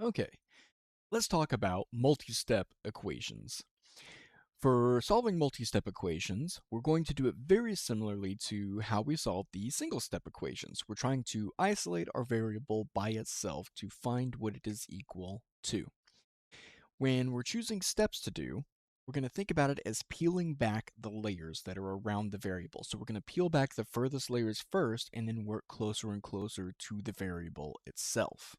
Okay, let's talk about multi-step equations. For solving multi-step equations, we're going to do it very similarly to how we solved the single-step equations. We're trying to isolate our variable by itself to find what it is equal to. When we're choosing steps to do, we're going to think about it as peeling back the layers that are around the variable. So we're going to peel back the furthest layers first and then work closer and closer to the variable itself.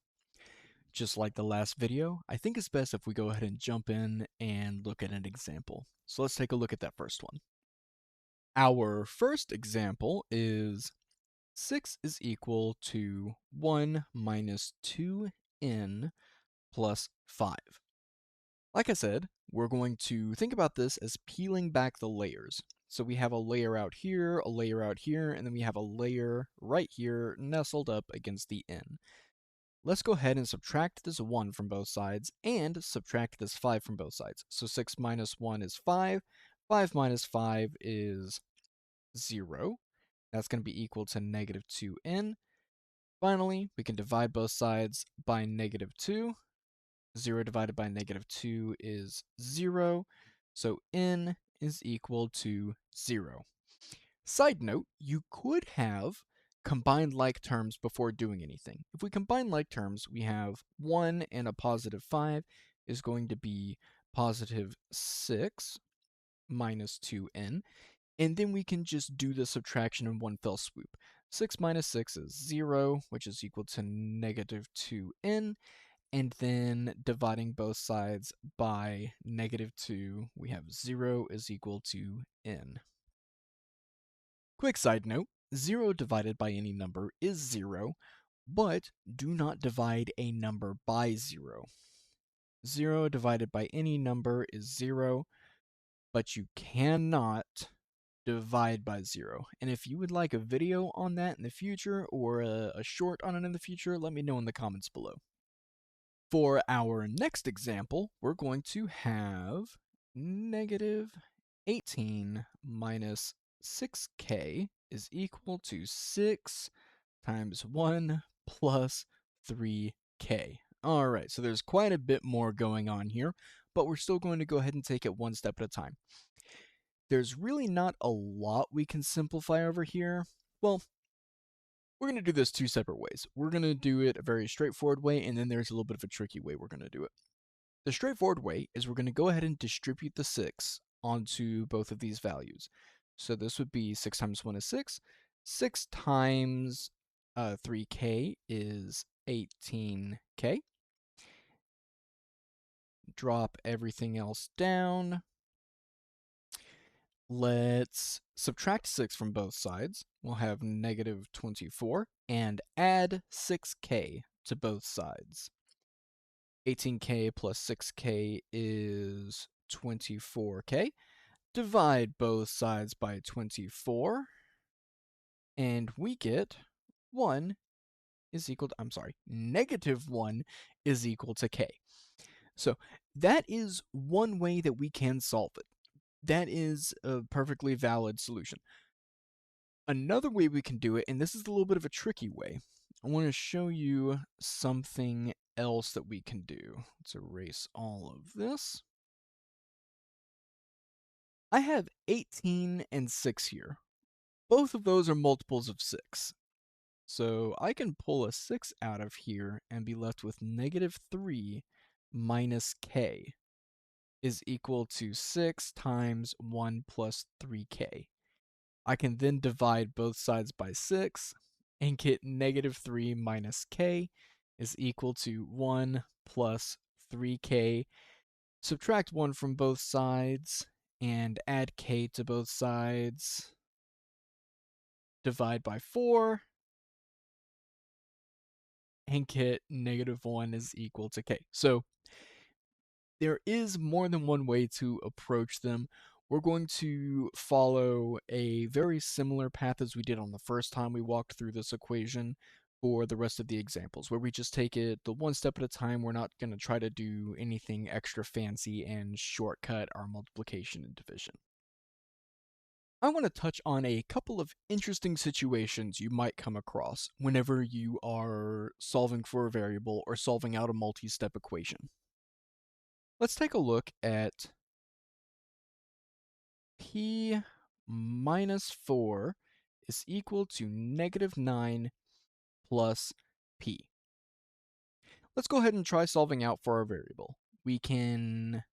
Just like the last video, I think it's best if we go ahead and jump in and look at an example. So let's take a look at that first one. Our first example is 6 is equal to 1 minus 2n plus 5. Like I said, we're going to think about this as peeling back the layers. So we have a layer out here, a layer out here, and then we have a layer right here nestled up against the n. Let's go ahead and subtract this 1 from both sides and subtract this 5 from both sides. So 6 minus 1 is 5. 5 minus 5 is 0. That's going to be equal to negative 2n. Finally, we can divide both sides by negative 2. 0 divided by negative 2 is 0. So n is equal to 0. Side note, you could have combined like terms before doing anything. If we combine like terms, we have 1 and a positive 5 is going to be positive 6 minus 2n, and then we can just do the subtraction in one fell swoop. 6 minus 6 is 0, which is equal to negative 2n, and then dividing both sides by negative 2, we have 0 is equal to n. Quick side note, 0 divided by any number is 0, but do not divide a number by 0. 0 divided by any number is 0, but you cannot divide by 0. And if you would like a video on that in the future or a short on it in the future, let me know in the comments below. For our next example, we're going to have negative 18 minus 6k is equal to 6 times 1 plus 3k. Alright, so there's quite a bit more going on here, but we're still going to go ahead and take it one step at a time. There's really not a lot we can simplify over here. Well, we're going to do this two separate ways. We're going to do it a very straightforward way, and then there's a little bit of a tricky way we're going to do it. The straightforward way is we're going to go ahead and distribute the 6 onto both of these values. So this would be 6 times 1 is 6. 6 times 3k is 18k. Drop everything else down. Let's subtract 6 from both sides. We'll have negative 24 and add 6k to both sides. 18k plus 6k is 24k. Divide both sides by 24, and we get 1 is equal to, negative 1 is equal to k. So that is one way that we can solve it. That is a perfectly valid solution. Another way we can do it, and this is a little bit of a tricky way, I want to show you something else that we can do. Let's erase all of this. I have 18 and 6 here. Both of those are multiples of 6. So I can pull a 6 out of here and be left with negative 3 minus k is equal to 6 times 1 plus 3k. I can then divide both sides by 6 and get negative 3 minus k is equal to 1 plus 3k. Subtract 1 from both sides and add k to both sides. Divide by 4 and get negative 1 is equal to k. So there is more than one way to approach them. We're going to follow a very similar path as we did on the first time we walked through this equation for the rest of the examples, where we just take it the one step at a time. We're not going to try to do anything extra fancy and shortcut our multiplication and division. I want to touch on a couple of interesting situations you might come across whenever you are solving for a variable or solving out a multi-step equation. Let's take a look at p minus 4 is equal to negative 9 plus p. Let's go ahead and try solving out for our variable. We can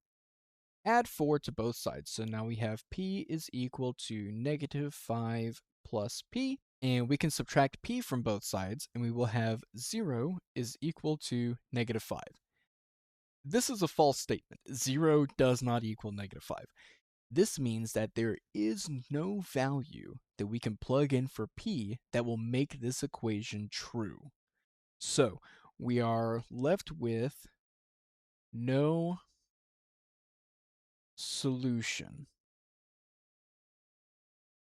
add 4 to both sides, so now we have p is equal to negative 5 plus p, and we can subtract p from both sides, and we will have 0 is equal to negative 5. This is a false statement. 0 does not equal negative 5. This means that there is no value that we can plug in for p that will make this equation true. So we are left with no solution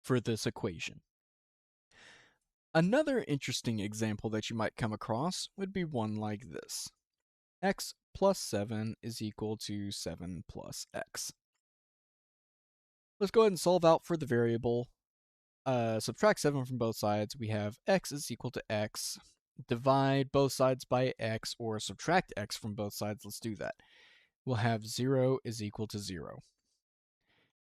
for this equation. Another interesting example that you might come across would be one like this. X plus 7 is equal to 7 plus x. Let's go ahead and solve out for the variable. Subtract 7 from both sides. We have x is equal to x. Divide both sides by x, or subtract x from both sides. Let's do that. We'll have 0 is equal to 0.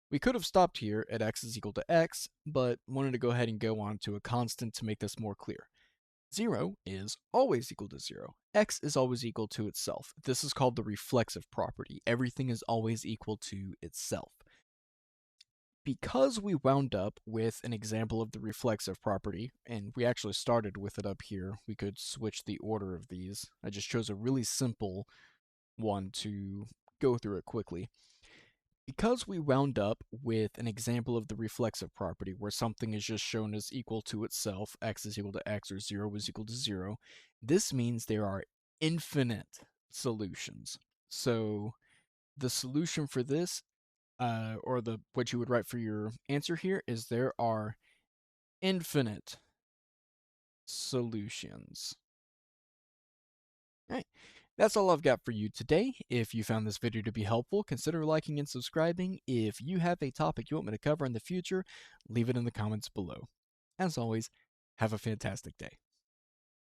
We could have stopped here at x is equal to x, but wanted to go ahead and go on to a constant to make this more clear. 0 is always equal to 0. X is always equal to itself. This is called the reflexive property. Everything is always equal to itself. Because we wound up with an example of the reflexive property, and we actually started with it up here, we could switch the order of these. I just chose a really simple one to go through it quickly. Because we wound up with an example of the reflexive property where something is just shown as equal to itself, x is equal to x or 0 is equal to 0, this means there are infinite solutions. So the solution for this, or what you would write for your answer here, is there are infinite solutions. All right. That's all I've got for you today. If you found this video to be helpful, consider liking and subscribing. If you have a topic you want me to cover in the future, leave it in the comments below. As always, have a fantastic day.